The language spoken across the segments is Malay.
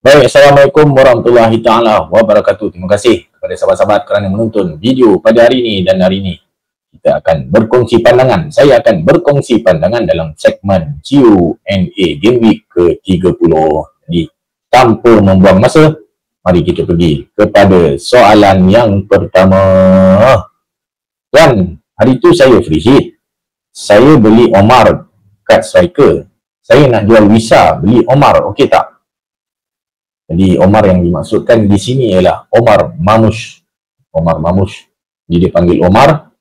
Baik, Assalamualaikum warahmatullahi taala wabarakatuh. Terima kasih kepada sahabat-sahabat kerana menonton video pada hari ini, dan hari ini kita akan berkongsi pandangan. Saya akan berkongsi pandangan dalam segmen Q&A Game Week ke-30. Jadi, tanpa membuang masa, mari kita pergi kepada soalan yang pertama. Dan hari itu saya free hit. Saya beli Omar kat striker. Saya nak jual Wisa, beli Omar, okey tak? Jadi Omar yang dimaksudkan di sini ialah Omar Mamush. Omar Mamush. Jadi dia panggil Omar.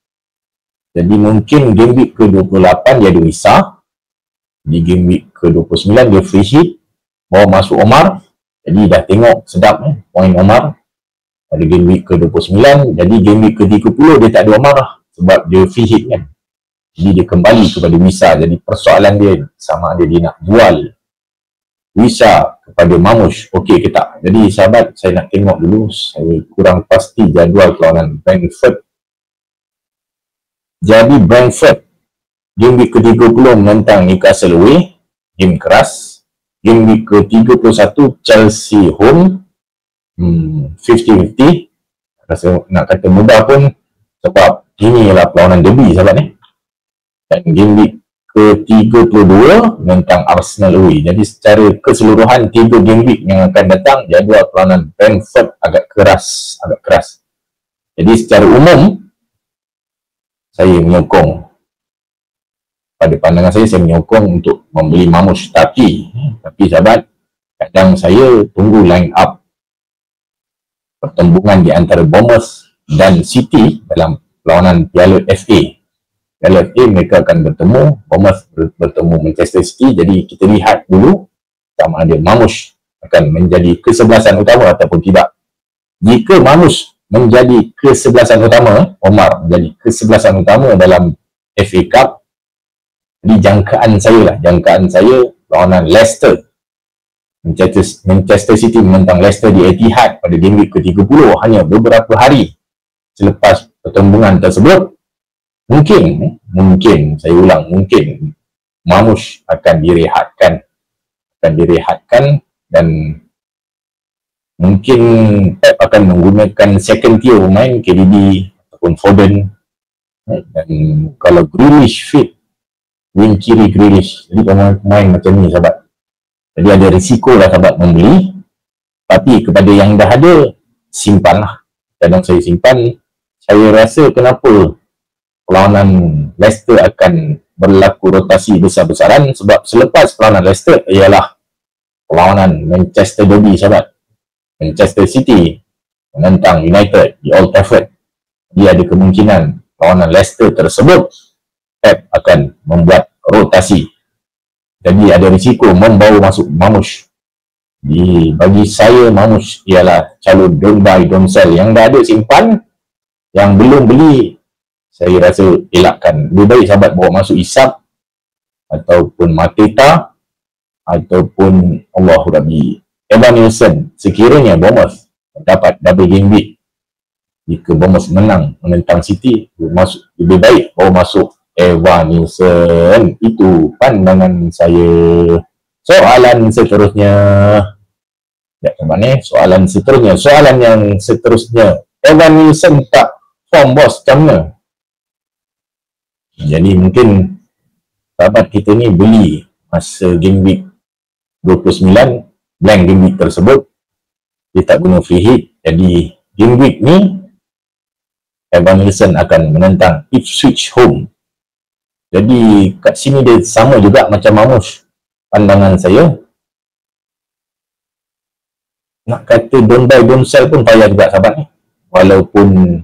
Jadi mungkin game week ke-28 dia ada Wisa. Di game week ke-29 dia free hit. Bawa masuk Omar. Jadi dah tengok sedap poin Omar. Pada game week ke-29. Jadi game week ke-30 dia tak ada Omar lah. Sebab dia free hit kan. Jadi dia kembali kepada Wisa. Jadi persoalan dia sama ada dia nak jual Wisa kepada Mamush, okey ke tak? Jadi sahabat, saya nak tengok dulu. Saya kurang pasti jadual perlawanan Brentford. Jadi Brentford game week ke-30 menentang Newcastle away, game keras. Game week ke-31 Chelsea home, 50-50. Rasa nak kata mudah pun sebab ini ialah perlawanan derby sahabat ni. Dan game week ke-32 tentang Arsenal away. Jadi secara keseluruhan 3 game week yang akan datang, jadual perlawanan Brentford agak keras. Jadi secara umum saya menyokong, pada pandangan saya menyokong untuk membeli Mamush. Tapi sahabat, kadang saya tunggu line up pertembungan di antara Bournemouth dan City dalam perlawanan Piala FA. Piala FA mereka akan bertemu, Bournemouth bertemu Manchester City. Jadi kita lihat dulu sama ada Mamush akan menjadi kesebelasan utama ataupun tidak. Jika Mamush menjadi kesebelasan utama, Omar menjadi kesebelasan utama dalam FA Cup, di jangkaan saya lawanan Leicester. Manchester City menentang Leicester di Etihad pada game week ke-30, hanya beberapa hari selepas pertembungan tersebut. Mungkin saya ulang, mungkin Mamush akan direhatkan dan mungkin Pep akan menggunakan second tier pemain, KDB ataupun Foden. Dan kalau Grealish fit, wing kiri Grealish, jadi pemain macam ni sahabat. Jadi ada risiko lah sahabat membeli, tapi kepada yang dah ada, simpanlah. Kadang saya simpan. Saya rasa kenapa perlawanan Leicester akan berlaku rotasi besar-besaran, sebab selepas perlawanan Leicester ialah perlawanan Manchester Derby sahabat. Manchester City menentang United di Old Trafford. Dia ada kemungkinan perlawanan Leicester tersebut Pep akan membuat rotasi. Jadi ada risiko membawa masuk Mamush. Bagi saya Mamush ialah calon don't buy don't sell. Yang dah ada simpan, yang belum beli saya rasa elakkan. Lebih baik sahabat bawa masuk Isap ataupun Mateta ataupun Allahu Rabbi Evan Nilsson. Sekiranya Bournemouth dapat double game week, jika Bournemouth menang menentang City, lebih baik bawa masuk Evan Nilsson. Itu pandangan saya. Soalan seterusnya. Soalan yang seterusnya. Evan Nilsson tak form bos macam mana? Jadi mungkin sahabat kita ni beli masa game week 29, blank game week tersebut, dia tak guna free hit. Jadi game week ni Evan Nilsson akan menentang Ipswich home. Jadi kat sini dia sama juga macam Mamush. Pandangan saya, nak kata don't buy don't sell pun payah juga sahabat ni. Walaupun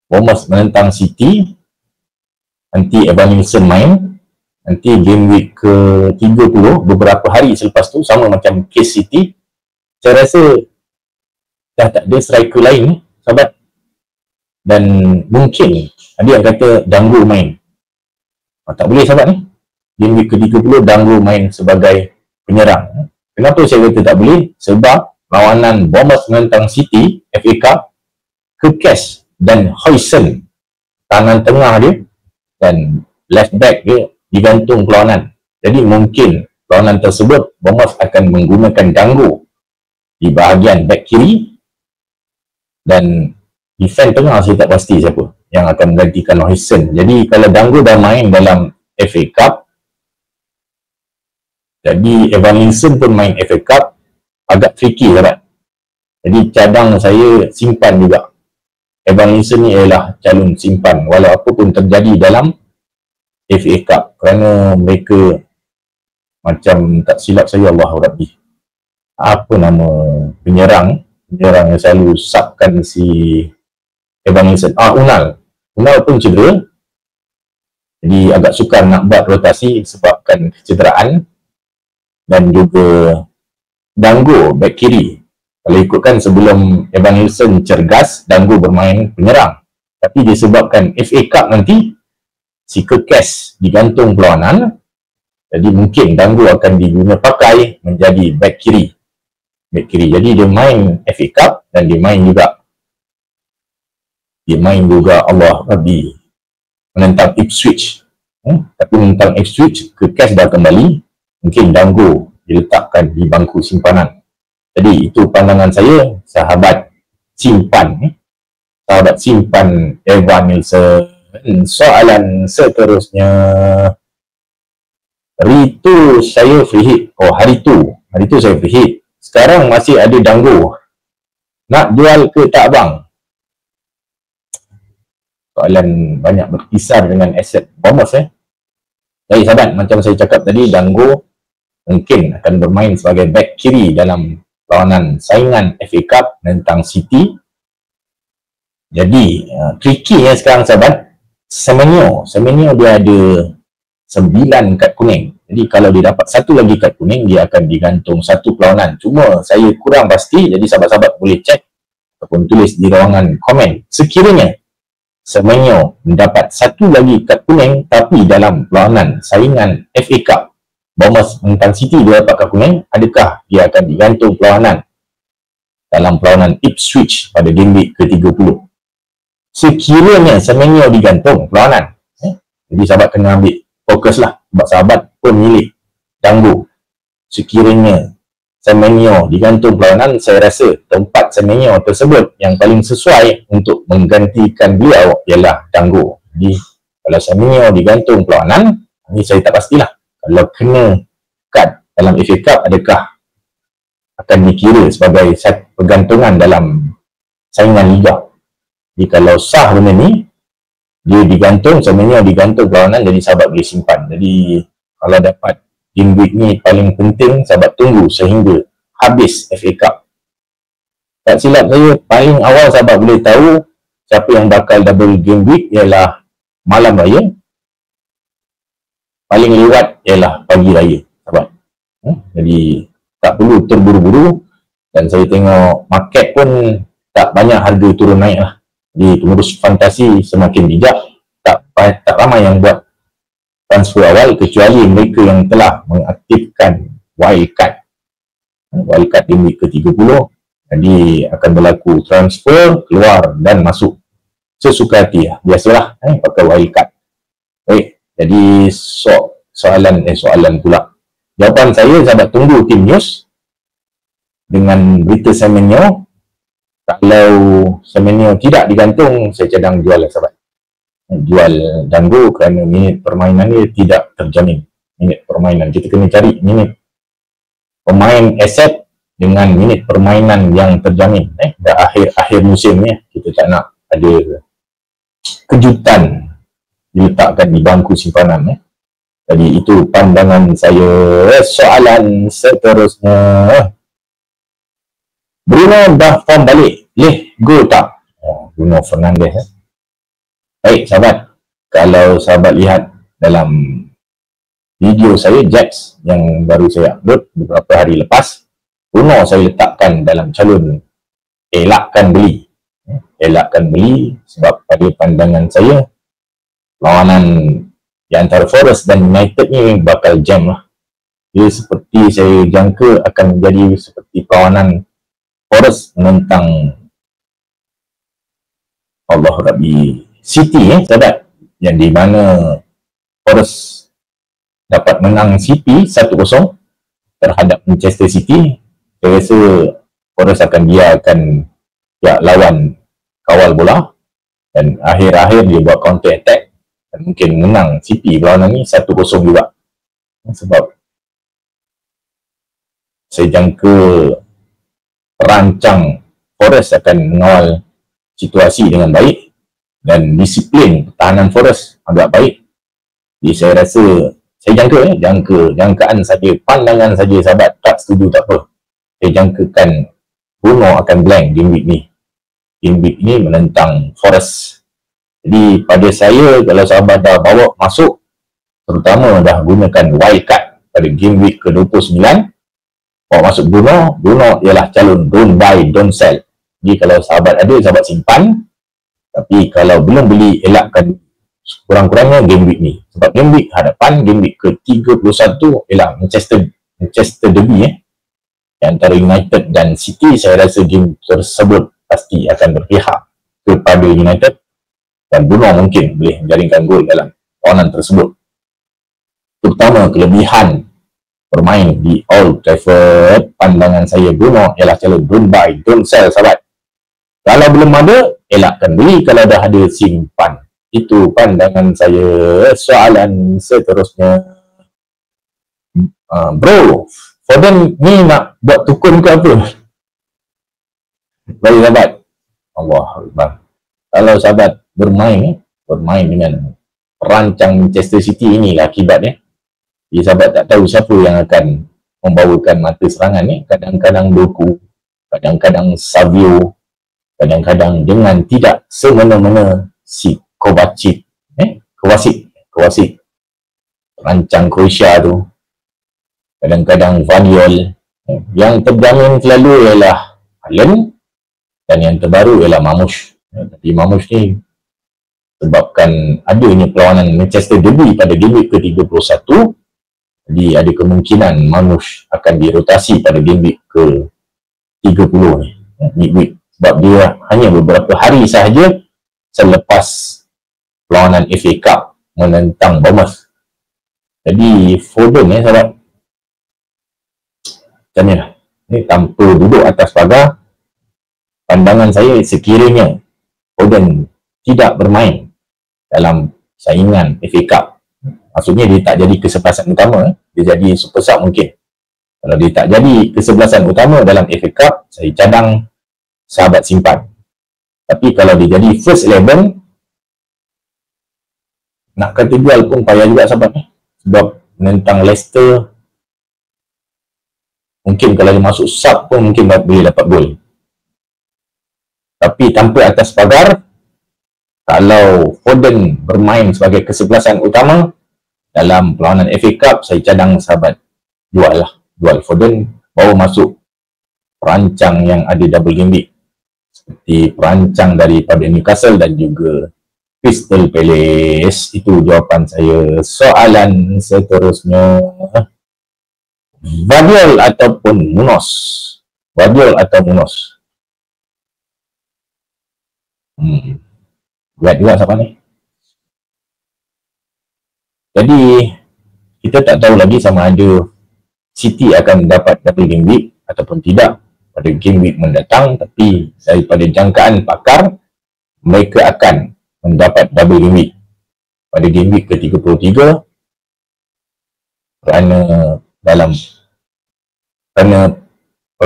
Bournemouth menentang City, nanti Evan Nilsson main, nanti game week ke-30 beberapa hari selepas tu, sama macam case City. Saya rasa dah tak ada striker lain ni sahabat, dan mungkin ada yang kata Dango main. Tak boleh sahabat ni, game week ke-30 Dango main sebagai penyerang. Kenapa saya kata tak boleh? Sebab lawanan Bournemouth menentang City FA Cup, Kekes dan Huijsen tangan tengah dia dan left back dia digantung perlawanan. Jadi mungkin perlawanan tersebut Bournemouth akan menggunakan Dango di bahagian back kiri, dan defend tengah saya tak pasti siapa yang akan menggantikan Hoyson. Jadi kalau Dango dah main dalam FA Cup, jadi Evan Nilsson pun main FA Cup, agak tricky sahabat. Jadi cadang saya simpan juga. Evan Nilsson ni ialah calon simpan walau apa pun terjadi dalam FA Cup, kerana mereka macam tak silap saya, Allahu Rabbi, apa nama penyerang yang selalu subkan si Evan Nilsson, Unal pun cedera, jadi agak sukar nak buat rotasi sebabkan kecederaan. Dan juga Dango back kiri, kalau ikutkan sebelum Evan Nilsson cergas, Dango bermain penyerang, tapi disebabkan FA Cup nanti si Kekes digantung perlawanan, jadi mungkin Dango akan diguna pakai menjadi back kiri. Jadi dia main FA Cup dan dia main juga Allah Rabbi menentang Ipswich. Tapi menentang Ipswich, Kekes dah kembali, mungkin Dango diletakkan di bangku simpanan. Jadi itu pandangan saya, sahabat simpan Evan Nilsson. Soalan seterusnya, hari tu saya free hit. Hari tu saya free hit. Sekarang masih ada Dango, nak jual ke tak bang? Soalan banyak berkisar dengan aset Bournemouth. Jadi sahabat, macam saya cakap tadi, Dango mungkin akan bermain sebagai back kiri dalam perlawanan saingan FA Cup tentang City. Jadi tricky sekarang sahabat. Semenyo dia ada 9 kad kuning. Jadi kalau dia dapat satu lagi kad kuning, dia akan digantung satu perlawanan. Cuma saya kurang pasti, jadi sahabat-sahabat boleh cek ataupun tulis di ruangan komen. Sekiranya Semenyo mendapat satu lagi kad kuning tapi dalam perlawanan saingan FA Cup Bournemouth menentang City, dia dapat kad kuning, adakah dia akan digantung perlawanan dalam perlawanan Ipswich pada game week ke-30? Sekiranya Semenyo digantung perlawanan, jadi sahabat kena ambil fokus lah, sebab sahabat pun milik Dango. Sekiranya Semenyo digantung perlawanan, saya rasa tempat Semenyo tersebut yang paling sesuai untuk menggantikan beliau ialah Dango. Jadi kalau Semenyo digantung perlawanan, ini saya tak pastilah. Kalau kena kad dalam FA Cup, adakah akan dikira sebagai pergantungan dalam saingan Liga? Jadi kalau sah benda ni, dia digantung, Semenyo digantung perlawanan, jadi sahabat boleh simpan. Jadi kalau dapat game week ni paling penting, sahabat tunggu sehingga habis FA Cup. Tak silap saya, paling awal sahabat boleh tahu siapa yang bakal double game week ialah malam raya. Paling lewat ialah pagi raya, sahabat. Jadi tak perlu terburu-buru, dan saya tengok market pun tak banyak harga turun naik lah. Jadi pengurus fantasi semakin bijak, tak ramai yang buat transfer awal kecuali mereka yang telah mengaktifkan wildcard di week ke-30. Jadi akan berlaku transfer, keluar dan masuk sesuka hati lah. Biasalah pakai wildcard. Baik, jadi soalan pula. Jawapan saya, sahabat tunggu tim news dengan berita Semenyo. Kalau Semenyo tidak digantung, saya cadang jual lah sahabat. Jual Dango kerana minit permainan dia tidak terjamin. Minit permainan, kita kena cari minit pemain aset dengan minit permainan yang terjamin. Dah akhir musim ni, kita tak nak ada kejutan diletakkan di bangku simpanan. Jadi itu pandangan saya. Soalan seterusnya, Bruno dah form balik, boleh go tak? Bruno Fernandes. Baik sahabat, kalau sahabat lihat dalam video saya Jax yang baru saya upload beberapa hari lepas, Bruno saya letakkan dalam calon elakkan beli. Sebab pada pandangan saya, lawanan di antara Forest dan United ni bakal jam lah. Dia seperti saya jangka akan menjadi seperti perlawanan Forest menentang Allah Rabbi City sahabat, yang di mana Forest dapat menang City 1-0 terhadap Manchester City. Saya rasa Forest akan biarkan pihak lawan kawal bola, dan akhir-akhir dia buat counter attack dan mungkin menang City perlawanan ni 1-0 juga. Sebab saya jangka perancang Forest akan mengawal situasi dengan baik dan disiplin pertahanan Forest agak baik. Jadi saya rasa, saya jangkaan saja, pandangan saja sahabat, tak setuju tak apa. Saya jangkakan Bruno akan blank game week ni. Game week ni menentang Forest. Jadi pada saya, kalau sahabat dah bawa masuk, terutama dah gunakan wild card pada game week ke-29, bawa masuk Bruno ialah calon don't buy, don't sell. Jadi kalau sahabat ada, sahabat simpan. Tapi kalau belum beli, elakkan kurang-kurangnya game week ni. Sebab game week hadapan, game week ke-31 ialah Manchester Derby antara United dan City. Saya rasa game tersebut pasti akan berpihak kepada United dan Bruno mungkin boleh menjaringkan gol dalam perlawanan tersebut. Terutama kelebihan bermain di Old Trafford, pandangan saya Bruno ialah calon don't buy, don't sell sahabat. Kalau belum ada, elakkan beli. Kalau dah ada, simpan. Itu pandangan saya. Soalan seterusnya, bro, Foden ni nak buat tukun ke apa? Baik sahabat, Allah Akbar. Kalau sahabat bermain dengan perancang Manchester City, inilah akibatnya. Jadi sahabat tak tahu siapa yang akan membawakan mata serangan ni. Kadang-kadang Doku, kadang-kadang Savio, kadang-kadang dengan tidak semena-mena si Kovacic, perancang Croatia tu, kadang-kadang Vadiol. Yang terjamin selalu ialah Haaland, dan yang terbaru ialah Mamush. Tapi Mamush ni sebabkan adanya perlawanan Manchester Derby pada game week ke-31, jadi ada kemungkinan Mamush akan dirotasi pada game week ke-30 ni, midweek. Sebab dia hanya beberapa hari sahaja selepas perlawanan FA Cup menentang Bournemouth. Jadi Foden sahabat, macam ni lah. Ni tanpa duduk atas pagar, pandangan saya sekiranya Foden tidak bermain dalam saingan FA Cup, maksudnya dia tak jadi kesebelasan utama, dia jadi super sub mungkin. Kalau dia tak jadi kesebelasan utama dalam FA Cup, saya cadang sahabat simpan. Tapi kalau dia jadi first 11, nak kata jual pun payah juga sahabat. Sebab menentang Leicester, mungkin kalau dia masuk sub pun mungkin boleh dapat gol. Tapi tanpa atas pagar, kalau Foden bermain sebagai kesebelasan utama dalam perlawanan FA Cup, saya cadang sahabat jual Foden, bawa masuk perancang yang ada double game week seperti perancang daripada Newcastle dan juga Crystal Palace. Itu jawapan saya. Soalan seterusnya, Vadiol ataupun Munoz? Vadiol atau Munoz? Berat juga siapa ni. Jadi kita tak tahu lagi sama ada City akan dapat double game week ataupun tidak pada game week mendatang. Tapi daripada jangkaan pakar, mereka akan mendapat double game week pada game week ke-33, kerana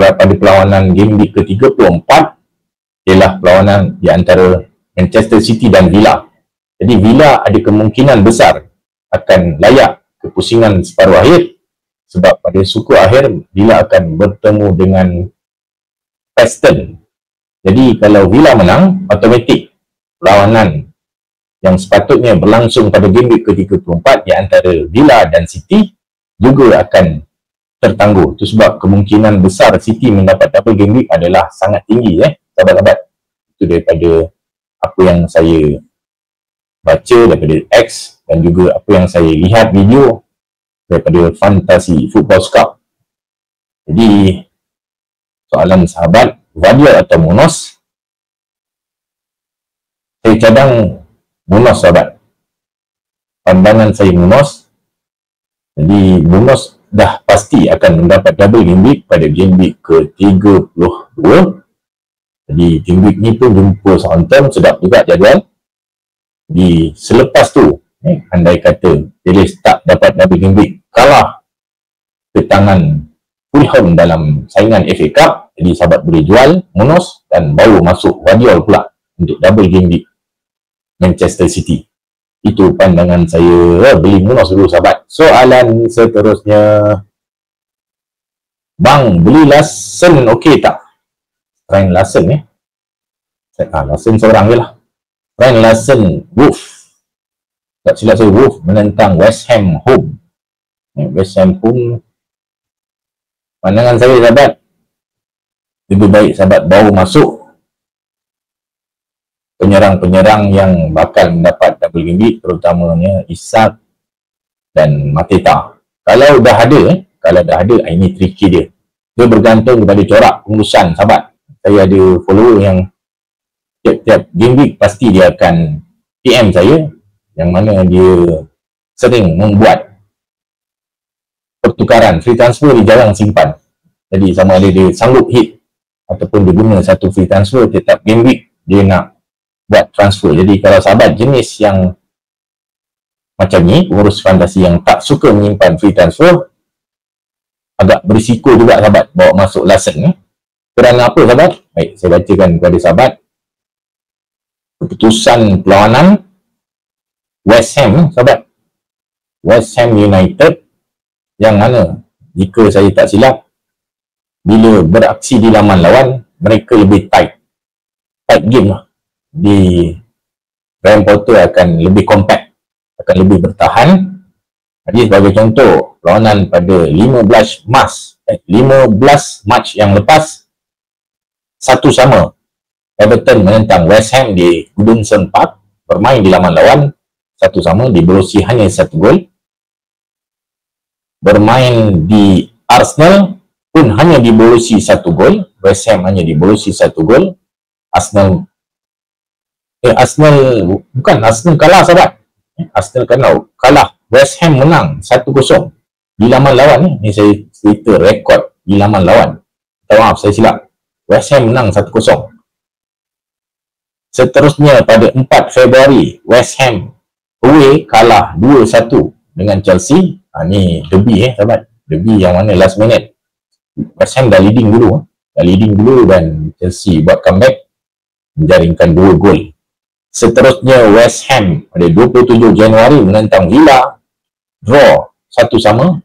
pada perlawanan game week ke-34 ialah perlawanan di antara Manchester City dan Villa. Jadi Villa ada kemungkinan besar akan layak ke pusingan separuh akhir, sebab pada suku akhir Villa akan bertemu dengan Preston. Jadi kalau Villa menang, automatik perlawanan yang sepatutnya berlangsung pada game week ke-34 di antara Villa dan City juga akan tertangguh. Itu sebab kemungkinan besar City mendapat double game week adalah sangat tinggi, sahabat-sahabat. Itu daripada apa yang saya baca daripada X dan juga apa yang saya lihat video daripada Fantasy Football Scout. Jadi soalan sahabat, Vadiol atau Munoz? Saya cadang Munoz sahabat. Pandangan saya Munoz. Jadi Munoz dah pasti akan mendapat double game week pada game week ke-32. Jadi game week ni pun jumpa Southampton, sedap juga jadual. Di selepas tu, andai kata Palace tak dapat double game week, kalah ke tangan Fulham dalam saingan FA Cup, jadi sahabat boleh jual Munoz dan baru masuk Guardiola pula untuk double game week Manchester City. Itu pandangan saya. Beli Munoz dulu sahabat. Soalan seterusnya, bang, beli Larsen okey tak? Ryan Larsen Larsen seorang je lah. Ryan Larsen, Wolf, tak silap saya, Wolf menentang West Ham home. West Ham home, pandangan saya sahabat, lebih baik sahabat baru masuk penyerang-penyerang yang bakal mendapat double game week, terutamanya Isak dan Mateta. Kalau dah ada, ini tricky dia. Dia bergantung kepada corak pengurusan sahabat. Saya ada follower yang tiap-tiap game week pasti dia akan PM saya, yang mana dia sering membuat pertukaran free transfer, dia jarang simpan. Jadi sama ada dia sanggup hit ataupun dia guna satu free transfer tiap game week dia nak buat transfer. Jadi kalau sahabat jenis yang macam ni, pengurus fantasi yang tak suka menyimpan free transfer, agak berisiko juga sahabat bawa masuk Larsen. Kerana apa sahabat? Baik, saya bacakan kepada sahabat keputusan perlawanan West Ham sahabat. West Ham United, yang mana jika saya tak silap, bila beraksi di laman lawan, mereka lebih tight game lah. Di Graham Potter akan lebih compact, akan lebih bertahan. Jadi sebagai contoh, perlawanan pada 15 Mac yang lepas, 1-1 Everton menentang West Ham di Goodison Park, bermain di laman lawan, 1-1, dibolosi hanya 1 gol. Bermain di Arsenal pun hanya dibolosi 1 gol, West Ham hanya dibolosi 1 gol. Arsenal kalah sahabat. Arsenal kalah. West Ham menang 1-0 di laman lawan ni. Ni saya cerita rekod di laman lawan. Maaf, saya silap. West Ham menang 1-0. Seterusnya pada 4 Februari, West Ham away kalah 2-1 dengan Chelsea. Ni derby sahabat. Derby yang mana last minute West Ham dah leading dulu dan Chelsea buat comeback menjaringkan 2 gol. Seterusnya West Ham pada 27 Januari menentang Villa, draw 1-1.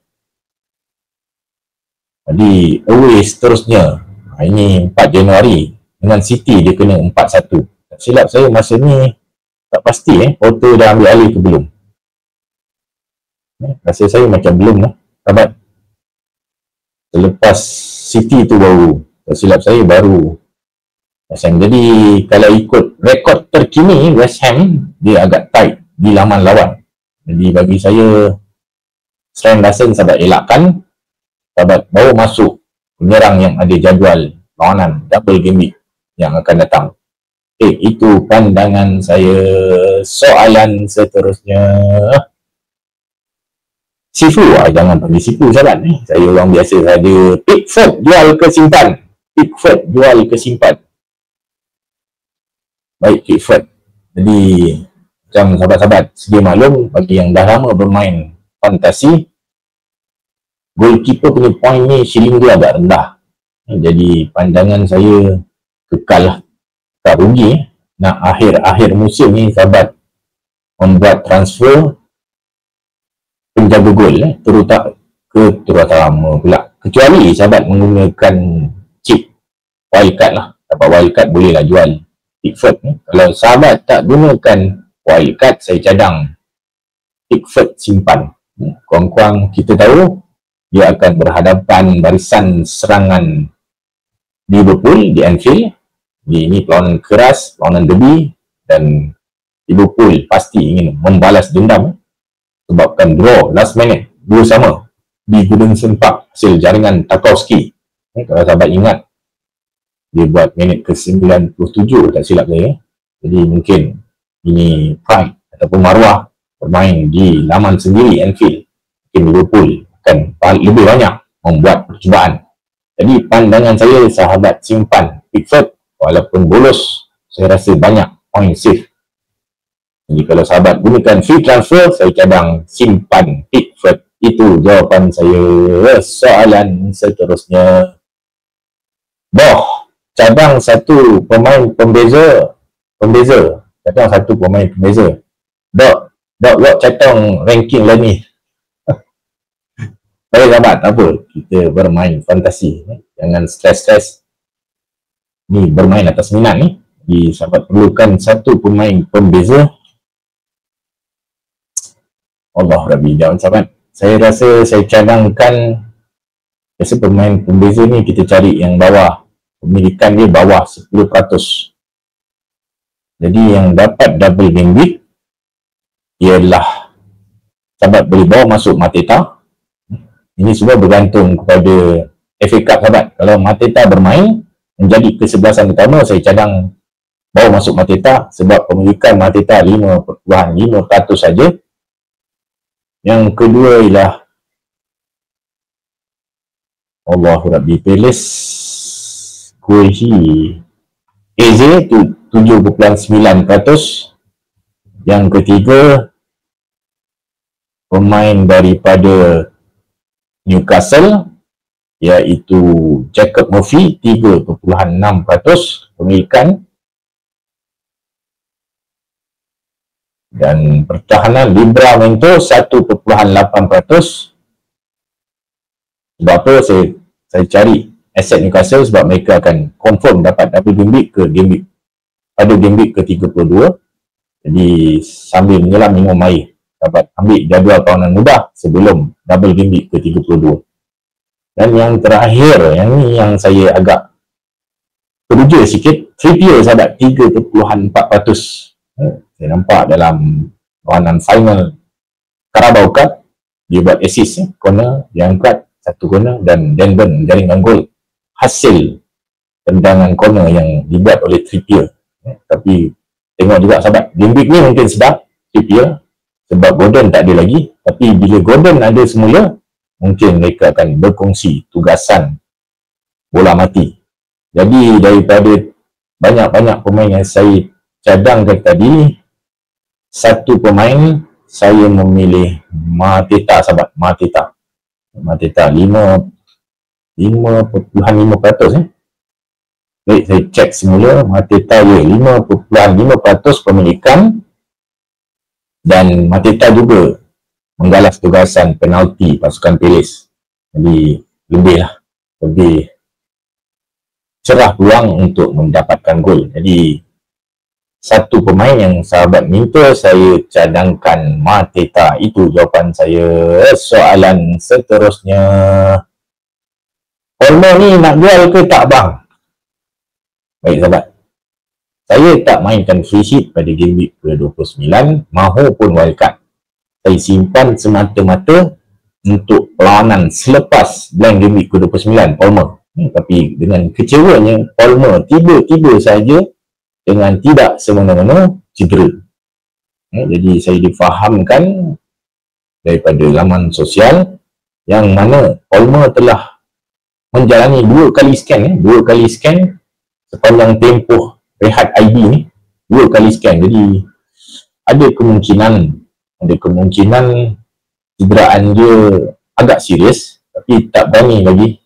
Jadi away seterusnya, ini 4 Januari dengan City dia kena 4-1. Tak silap saya masa ni tak pasti Porto dah ambil alih ke belum. Rasa saya macam belum lah sahabat. Selepas City tu baru, tak silap saya baru West Ham. Jadi kalau ikut rekod terkini, West Ham dia agak tight di laman lawan. Jadi bagi saya, Ryan Larsen sahabat elakkan. Sahabat baru masuk penyerang yang ada jadual lawanan double game week yang akan datang. Itu pandangan saya. Soalan seterusnya, Sifu, jangan panggil Sifu sahabat. Saya orang biasa saja. Pickford jual ke simpan? Baik, Pickford. Jadi macam sahabat-sahabat sedia maklum, bagi yang dah lama bermain fantasi, goalkeeper punya point ni shilling dia agak rendah. Jadi pandangan saya kekal lah, tak rugi nak akhir musim ni sahabat membuat transfer penjaga gol terutama pula, kecuali sahabat menggunakan chip wildcard lah. Dapat wildcard bolehlah jual Pickford ni. Kalau sahabat tak gunakan wildcard, saya cadang Pickford simpan. Kurang-kurang kita tahu dia akan berhadapan barisan serangan Liverpool di Anfield. Ini perlawanan keras, perlawanan derby, dan Liverpool pasti ingin membalas dendam sebabkan draw last minute 2-2 di Goodison Park hasil jaringan Tarkowski. Kalau sahabat ingat, dia buat minit ke-97 tak silap saya. Jadi mungkin ini pride ataupun maruah bermain di laman sendiri Anfield. Mungkin Liverpool akan lebih banyak membuat percubaan. Jadi pandangan saya, sahabat simpan Pickford, walaupun bolos, saya rasa banyak point save. Jadi kalau sahabat gunakan free transfer, saya cadang simpan Pickford. Itu jawapan saya. Soalan seterusnya. Boh, cadang satu pemain pembeza. Cadang satu pemain pembeza. Dok, catang ranking lah ni. Baik sahabat, apa? Kita bermain fantasi. Jangan stres-stres. Ni bermain atas minat ni. Jadi sahabat perlukan satu pemain pembeza. Allah Rabbi, jawab sahabat. Saya rasa saya cadangkan, biasa pemain pembeza ni kita cari yang bawah. Pemilikan dia bawah 10%. Jadi yang dapat double game week ialah sahabat boleh bawa masuk Mateta. Ini semua bergantung kepada FA Cup sahabat. Kalau Mateta bermain menjadi kesebelasan utama, saya cadang bawa masuk Mateta sebab pemilikan Mateta 5.5% saja. Yang kedua ialah Allahu Rabbi, Palace Guehi Eze 7.9%. Yang ketiga pemain daripada Newcastle iaitu Jacob Murphy 3.6% pemilikan. Dan pertahanan Livramento 1.8%. Sebab apa saya cari aset Newcastle? Sebab mereka akan confirm dapat double game week ke game week pada game week ke-32. Jadi sambil menyelam minum air, dapat ambil jadual kawanan mudah sebelum double game week ke-32. Dan yang terakhir, yang ni yang saya agak teruja sikit, Trippier sahabat 3.4%. Saya nampak dalam peranan final Carabao Cup, dia buat assist, corner, dia angkat satu corner dan Denburn jaringkan gol hasil tendangan corner yang dibuat oleh Trippier. Tapi tengok juga sahabat, game week ni mungkin sedap Trippier sebab Gordon tak ada lagi, tapi bila Gordon ada semula, mungkin mereka akan berkongsi tugasan bola mati. Jadi daripada banyak-banyak pemain yang saya cadangkan tadi, satu pemain saya memilih Mateta sahabat. Mateta 5.5%. Baik, saya cek semula. Mateta 5.5% pemilikan. Dan Mateta juga menggalas tugasan penalti pasukan Palace. Jadi lebih cerah peluang untuk mendapatkan gol. Jadi satu pemain yang sahabat minta, saya cadangkan Mateta. Itu jawapan saya. Soalan seterusnya. Palmer ni nak jual ke tak bang? Baik sahabat, saya tak mainkan free hit pada game week ke-29 mahupun wildcard. Saya simpan semata-mata untuk perlawanan selepas blank game week ke-29 Palmer. Tapi dengan kecewanya, Palmer tiba-tiba saja dengan tidak semena-mena cedera. Jadi saya difahamkan daripada laman sosial yang mana Palmer telah menjalani 2 kali scan sepanjang tempoh rehat IB ni, 2 kali scan. Jadi ada kemungkinan cederaan dia agak serius, tapi tak berani lagi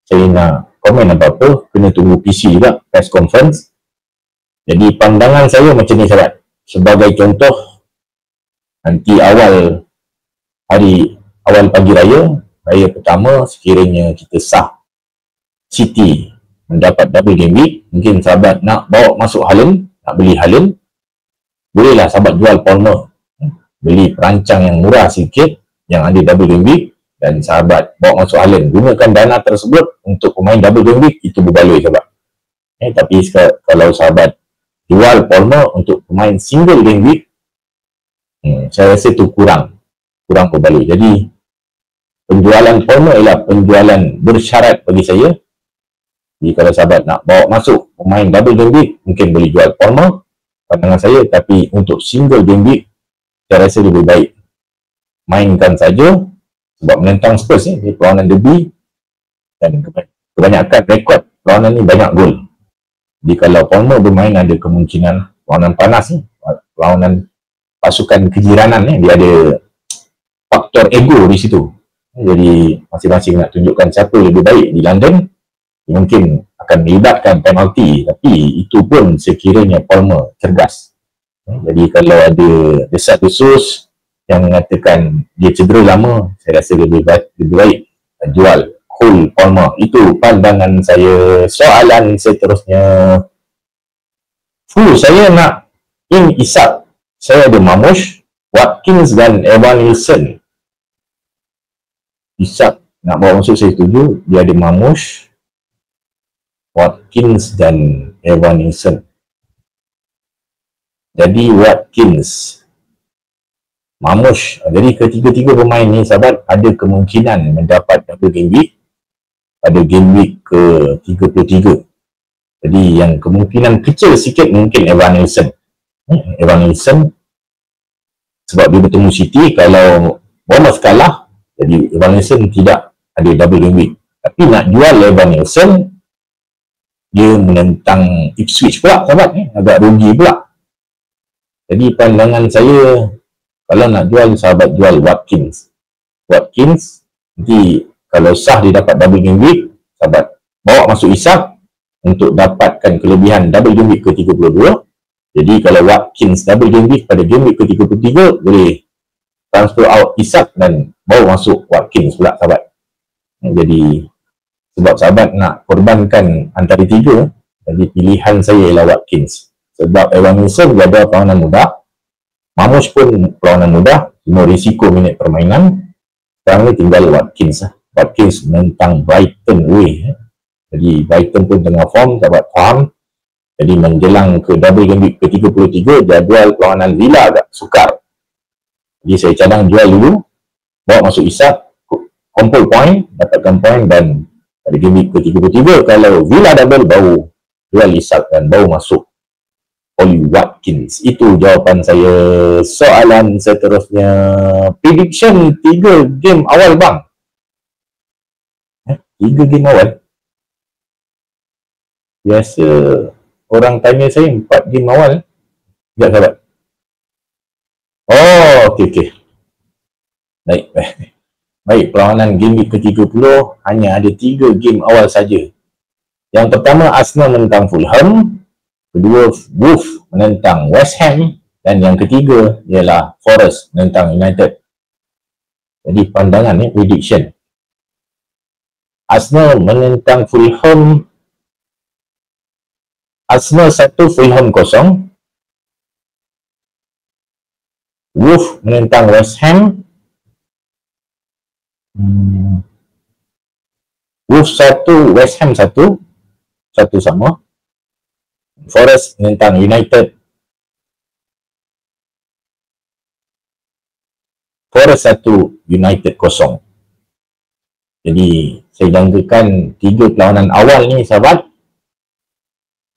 saya nak komen apa-apa, kena tunggu PC juga press conference. Jadi pandangan saya macam ni sahabat. Sebagai contoh, nanti awal pagi raya pertama, sekiranya kita sah City mendapat double game week, mungkin sahabat nak bawa masuk Haaland, nak beli Haaland, bolehlah sahabat jual Palmer, beli perancang yang murah sikit yang ada double game week, dan sahabat bawa masuk Haaland. Gunakan dana tersebut untuk pemain double game week, itu berbaloi sahabat. Tapi kalau sahabat jual Palmer untuk pemain single game week, saya rasa itu kurang berbaloi. Jadi penjualan Palmer ialah penjualan bersyarat bagi saya. Jadi kalau sahabat nak bawa masuk pemain double game week, mungkin boleh jual Palmer, pandangan saya. Tapi untuk single game week, saya rasa lebih baik mainkan saja sebab menentang Spurs ni, dia perlawanan derby dan kebanyakan rekod perlawanan ni banyak gol. Jadi kalau Palmer bermain, ada kemungkinan perlawanan panas ni, perlawanan pasukan kejiranan ni, dia ada faktor ego di situ. Jadi masing-masing nak tunjukkan siapa lebih baik di London, mungkin akan melibatkan penalti, tapi itu pun sekiranya Palmer cergas. Jadi kalau ada desas-desus yang mengatakan dia cedera lama, saya rasa lebih baik jual Cole Palmer. Itu pandangan saya. Soalan seterusnya, saya nak Isak. Saya ada Mamush, Watkins dan Evan Nilsson. Isak nak bawa masuk, saya setuju. Dia ada Mamush, Watkins dan Evan Nilsson. Jadi Watkins, Mamush. Jadi ketiga-tiga pemain ni, sahabat, ada kemungkinan mendapat double game week pada game week ke-33. Jadi yang kemungkinan kecil sikit mungkin Evan Nilsson. Evan Nilsson sebab dia bertemu City, kalau Bournemouth kalah, jadi Evan Nilsson tidak ada double game week. Tapi nak jual Evan Nilsson, dia menentang Ipswich pula, sahabat, agak rugi pula. Jadi pandangan saya, kalau nak jual, sahabat, jual Watkins. Nanti kalau sah dia dapat double game week, sahabat, bawa masuk Isak untuk dapatkan kelebihan double game week ke-32. Jadi kalau Watkins double game week pada game week ke-33, boleh transfer out Isak dan bawa masuk Watkins pula, sahabat. Jadi sebab sahabat nak korbankan antara tiga, jadi pilihan saya ialah Watkins. Sebab Evan Nilsson dia ada perlawanan mudah, Mamush pun perlawanan mudah, cuma risiko minit permainan. Sekarang ni tinggal Watkins. Watkins menentang Brighton away. Jadi Brighton pun tengah form, sahabat faham. Jadi menjelang ke double game week ke-33, jadual perlawanan Villa agak sukar. Jadi saya cadang jual dulu, bawa masuk Isak, kumpul point, dapatkan point, dan pada game week ke-33 kalau Villa double, baru jual Isak dan baru masuk Oli Watkins. Itu jawapan saya. Soalan seterusnya, prediction 3 game awal, bang. 3 game awal? Biasa orang tanya saya 4 game awal. Sekejap, sahabat. Oh, okey. Baik, perlawanan game week ke-30 hanya ada 3 game awal saja. Yang pertama, Arsenal menentang Fulham. Kedua, Wolves menentang West Ham. Dan yang ketiga ialah Forest menentang United. Jadi pandangan ni, prediction. Arsenal menentang Fulham. Arsenal 1, Fulham 0. Wolves menentang West Ham. Wolves 1, West Ham 1. 1 sama. Forest menentang United. Forest 1, United 0. Jadi saya jangkakan 3 perlawanan awal ni, sahabat,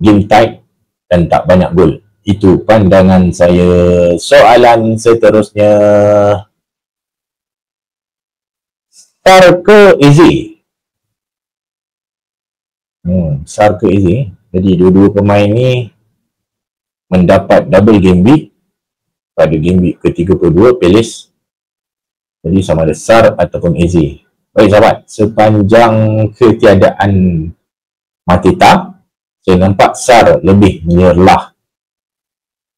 game tight dan tak banyak gol. Itu pandangan saya. Soalan seterusnya, Sar ke Eze? Sar ke Eze. Jadi dua-dua pemain ni mendapat double game week pada game week ke-32 Palace. Jadi sama ada Sar ataupun Eze. Baik, sahabat, sepanjang ketiadaan Mateta, saya nampak Sar lebih menyerlah.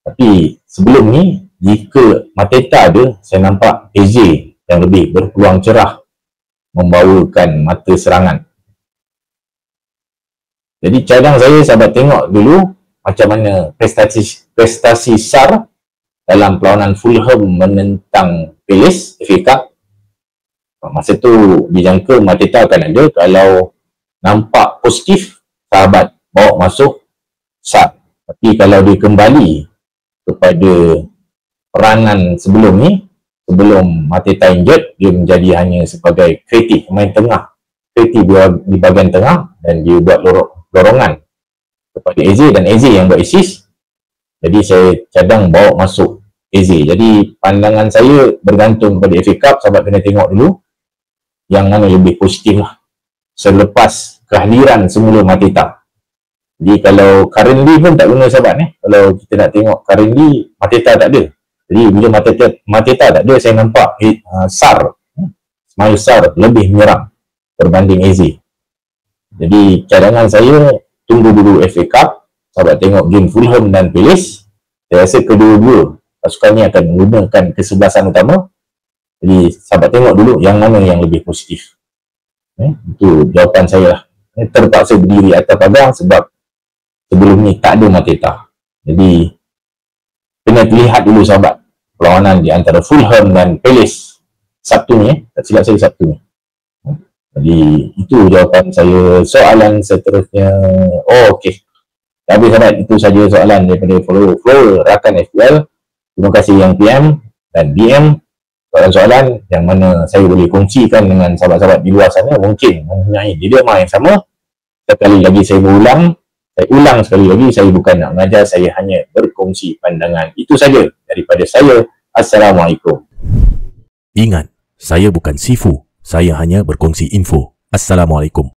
Tapi sebelum ni, jika Mateta ada, saya nampak Eze yang lebih berpeluang cerah membawakan mata serangan. Jadi cadang saya, sahabat, tengok dulu macam mana prestasi Sar dalam perlawanan Fulham menentang Palace FA Cup. Masa tu dijangka Mateta akan ada. Kalau nampak positif, sahabat, bawa masuk Sar. Tapi kalau dia kembali kepada peranan sebelum ni, sebelum Mateta injured, dia menjadi hanya sebagai kreatif, pemain tengah, kreatif di bahagian tengah, dan dia buat dorongan kepada Eze, dan Eze yang buat assist. Jadi saya cadang bawa masuk Eze. Jadi pandangan saya bergantung kepada FA Cup, sahabat kena tengok dulu. yang mana lebih positif lah selepas kehadiran semula Mateta. Jadi kalau currently pun tak guna sahabat kalau kita nak tengok currently Mateta tak ada. Jadi bila Mateta tak ada, saya nampak Ismail Sarr lebih menyerang berbanding Eze. Jadi cadangan saya tunggu dulu FA Cup, sahabat tengok game Fulham dan Palace. Saya rasa kedua-dua pasukan ni akan menggunakan kesebelasan utama. Jadi sahabat tengok dulu yang mana yang lebih positif. Itu jawapan saya lah. Terpaksa berdiri atas pagar sebab sebelum ni tak ada Mateta. Jadi kena lihat dulu sahabat perlawanan di antara Fulham dan Palace Sabtu ni, tak silap saya Sabtu ni. Jadi itu jawapan saya. Soalan seterusnya, okey. Tapi sahabat, itu saja soalan daripada follower rakan FPL. Terima kasih yang PM dan DM soalan-soalan yang mana saya boleh kongsikan dengan sahabat-sahabat di luar sana, mungkin mempunyai dilema yang sama. Sekali lagi saya ulang sekali lagi, saya bukan nak mengajar, saya hanya berkongsi pandangan. Itu saja daripada saya. Assalamualaikum. Ingat, saya bukan Sifu, saya hanya berkongsi info. Assalamualaikum.